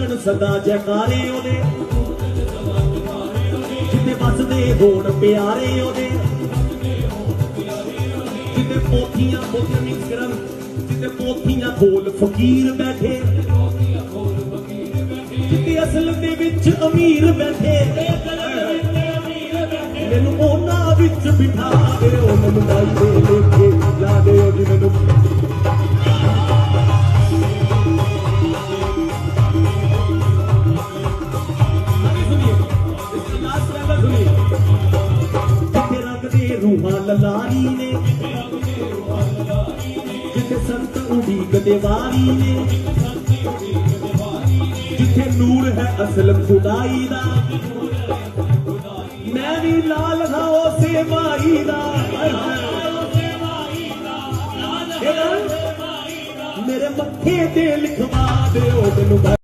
ਗੂੰਜਣ ਸਦਾ ਜੈਕਾਰੇ ਉਹਦੇ, ਜਿੱਥੇ ਵੱਸਦੇ ਹੋਣ ਪਿਆਰੇ ਉਹਦੇ, ਜਿੱਥੇ ਪੋਥੀਆਂ ਪੋਥੀਆਂ ਮਿਕਸ ਕਰਨ, ਜਿੱਥੇ ਪੋਥੀਆਂ ਖੋਲ ਫਕੀਰ ਬੈਠੇ, ਜਿੱਥੇ ਅਸਲ ਦੇ ਵਿੱਚ ਅਮੀਰ ਬੈਠੇ, ਮੈਨੂੰ ਉਹਨਾਂ ਵਿੱਚ ਬਿਠਾ ਦਿਓ, ਮੈਨੂੰ ਦਾਈ ਦੇ ਲੇਖੇ ਲਾ ਦਿਓ ਜੀ ਮੈਨੂੰ। ਜਿੱਥੇ ਰੰਗ ਦੇ ਰੂਹਾਂ ਲਲਾਰੀ ਨੇ, ਜਿੱਥੇ ਸੰਤ ਉਡੀਕਦੇ ਵਾਰੀ ਨੇ, ਜਿੱਥੇ ਨੂਰ ਹੈ ਅਸਲ ਖੁਦਾਈ ਦਾ, ਮੈਂ ਵੀ ਲਾਲ ਹਾਂ ਉਸੇ ਮਾਈ ਦਾ। ਮੇਰੇ ਮੱਥੇ ਤੇ ਲਿਖਵਾ ਦਿਓ ਮੈਨੂੰ।